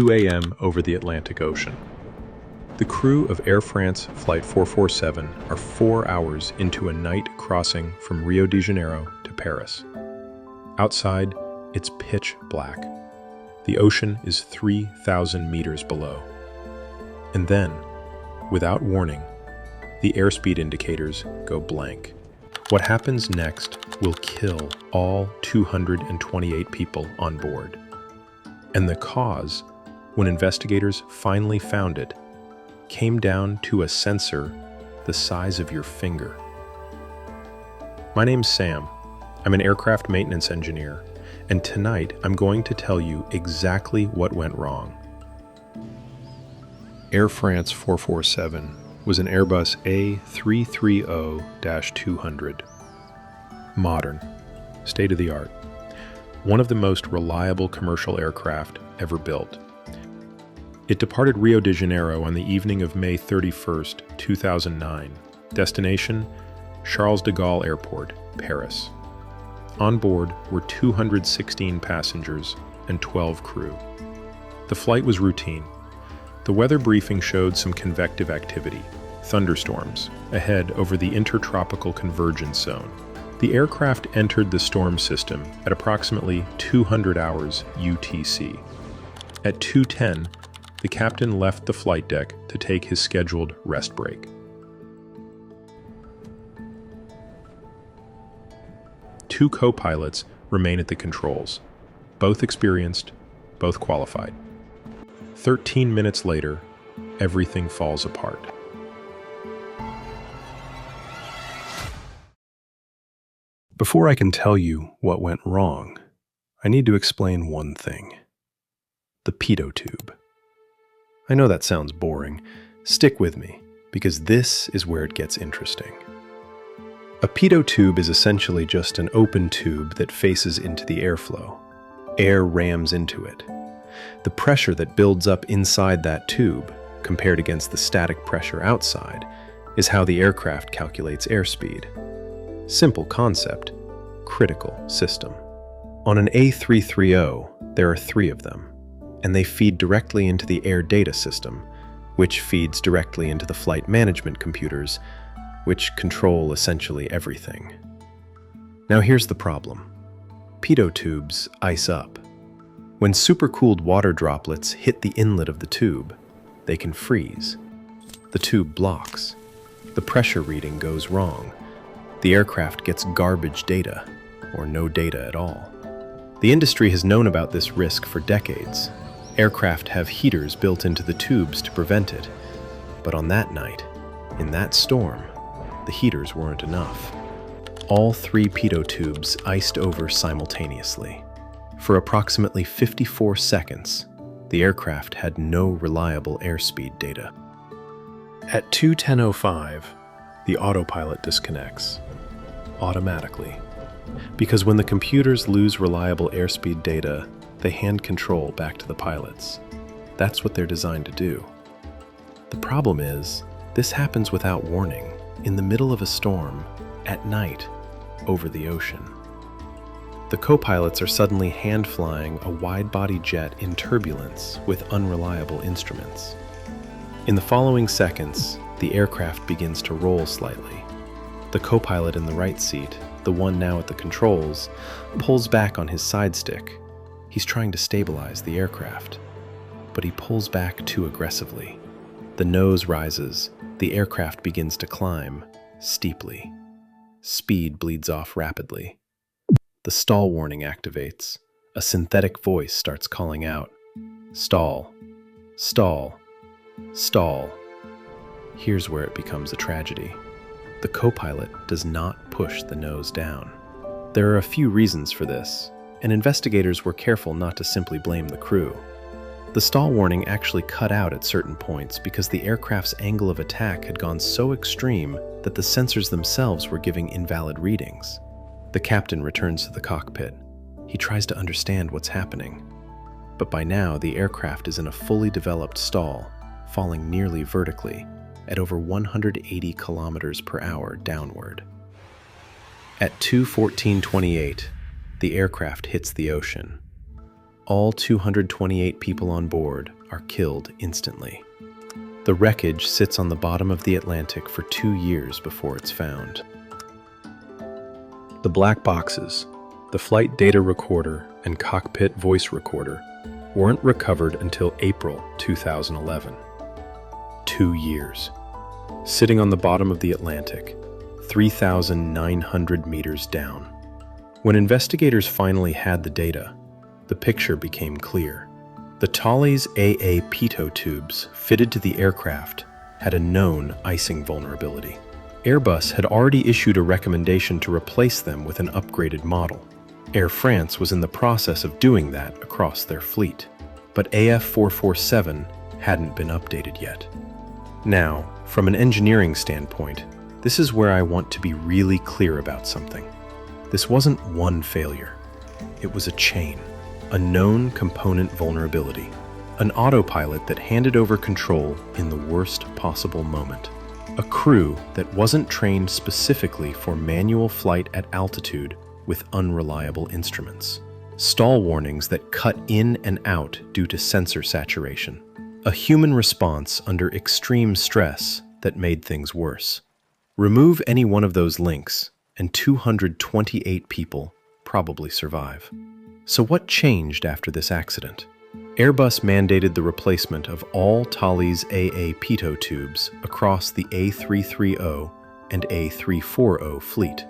2 a.m. over the Atlantic Ocean. The crew of Air France Flight 447 are 4 hours into a night crossing from Rio de Janeiro to Paris. Outside, it's pitch black. The ocean is 3,000 meters below. And then, without warning, the airspeed indicators go blank. What happens next will kill all 228 people on board. And the cause, when investigators finally found it, came down to a sensor the size of your finger. My name's Sam. I'm an aircraft maintenance engineer, and tonight I'm going to tell you exactly what went wrong. Air France 447 was an Airbus A330-200. Modern, state-of-the-art, one of the most reliable commercial aircraft ever built. It departed Rio de Janeiro on the evening of May 31st, 2009. Destination, Charles de Gaulle Airport, Paris. On board were 216 passengers and 12 crew. The flight was routine. The weather briefing showed some convective activity, thunderstorms, ahead over the intertropical convergence zone. The aircraft entered the storm system at approximately 200 hours UTC. At 2:10, the captain left the flight deck to take his scheduled rest break. Two co-pilots remain at the controls, both experienced, both qualified. 13 minutes later, everything falls apart. Before I can tell you what went wrong, I need to explain one thing. The pitot tube. I know that sounds boring. Stick with me, because this is where it gets interesting. A pitot tube is essentially just an open tube that faces into the airflow. Air rams into it. The pressure that builds up inside that tube, compared against the static pressure outside, is how the aircraft calculates airspeed. Simple concept, critical system. On an A330, there are 3 of them, and they feed directly into the air data system, which feeds directly into the flight management computers, which control essentially everything. Now here's the problem. Pitot tubes ice up. When supercooled water droplets hit the inlet of the tube, they can freeze. The tube blocks. The pressure reading goes wrong. The aircraft gets garbage data, or no data at all. The industry has known about this risk for decades. Aircraft have heaters built into the tubes to prevent it. But on that night, in that storm, the heaters weren't enough. All 3 pitot tubes iced over simultaneously. For approximately 54 seconds, the aircraft had no reliable airspeed data. At 2:10:05, the autopilot disconnects. Automatically. Because when the computers lose reliable airspeed data, they hand control back to the pilots. That's what they're designed to do. The problem is, this happens without warning, in the middle of a storm, at night, over the ocean. The co-pilots are suddenly hand-flying a wide-body jet in turbulence with unreliable instruments. In the following seconds, the aircraft begins to roll slightly. The co-pilot in the right seat, the one now at the controls, pulls back on his side stick. He's trying to stabilize the aircraft, but he pulls back too aggressively. The nose rises, the aircraft begins to climb, steeply. Speed bleeds off rapidly. The stall warning activates. A synthetic voice starts calling out, "Stall, stall, stall." Here's where it becomes a tragedy. The co-pilot does not push the nose down. There are a few reasons for this, and investigators were careful not to simply blame the crew. The stall warning actually cut out at certain points because the aircraft's angle of attack had gone so extreme that the sensors themselves were giving invalid readings. The captain returns to the cockpit. He tries to understand what's happening. But by now, the aircraft is in a fully developed stall, falling nearly vertically, at over 180 kilometers per hour downward. At 2:14:28, the aircraft hits the ocean. all 228 people on board are killed instantly. The wreckage sits on the bottom of the Atlantic for 2 years before it's found. The black boxes, the flight data recorder and cockpit voice recorder, weren't recovered until April 2011. 2 years. Sitting on the bottom of the Atlantic, 3,900 meters down. When investigators finally had the data, the picture became clear. The Thales AA Pitot tubes fitted to the aircraft had a known icing vulnerability. Airbus had already issued a recommendation to replace them with an upgraded model. Air France was in the process of doing that across their fleet, but AF447 hadn't been updated yet. Now, from an engineering standpoint, this is where I want to be really clear about something. This wasn't one failure. It was a chain, a known component vulnerability, an autopilot that handed over control in the worst possible moment, a crew that wasn't trained specifically for manual flight at altitude with unreliable instruments, stall warnings that cut in and out due to sensor saturation, a human response under extreme stress that made things worse. Remove any one of those links, and 228 people probably survive. So what changed after this accident? Airbus mandated the replacement of all Thales AA Pitot tubes across the A330 and A340 fleet.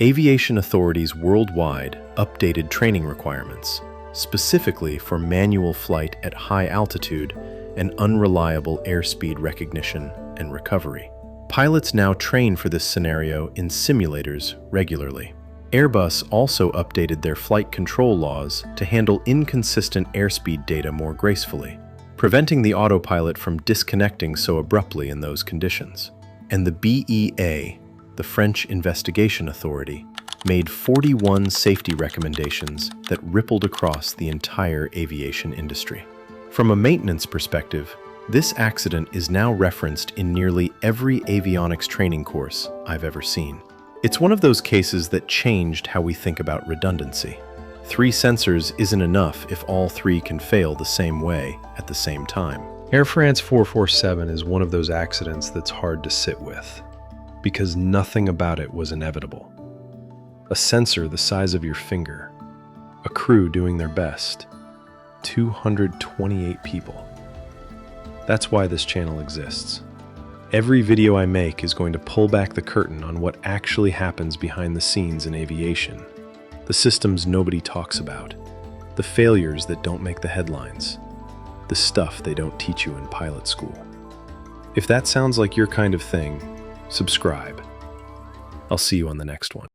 Aviation authorities worldwide updated training requirements, specifically for manual flight at high altitude and unreliable airspeed recognition and recovery. Pilots now train for this scenario in simulators regularly. Airbus also updated their flight control laws to handle inconsistent airspeed data more gracefully, preventing the autopilot from disconnecting so abruptly in those conditions. And the BEA, the French Investigation Authority, made 41 safety recommendations that rippled across the entire aviation industry. From a maintenance perspective, this accident is now referenced in nearly every avionics training course I've ever seen. It's one of those cases that changed how we think about redundancy. 3 sensors isn't enough if all 3 can fail the same way at the same time. Air France 447 is one of those accidents that's hard to sit with, because nothing about it was inevitable. A sensor the size of your finger, a crew doing their best, 228 people. That's why this channel exists. Every video I make is going to pull back the curtain on what actually happens behind the scenes in aviation. The systems nobody talks about, the failures that don't make the headlines, the stuff they don't teach you in pilot school. If that sounds like your kind of thing, subscribe. I'll see you on the next one.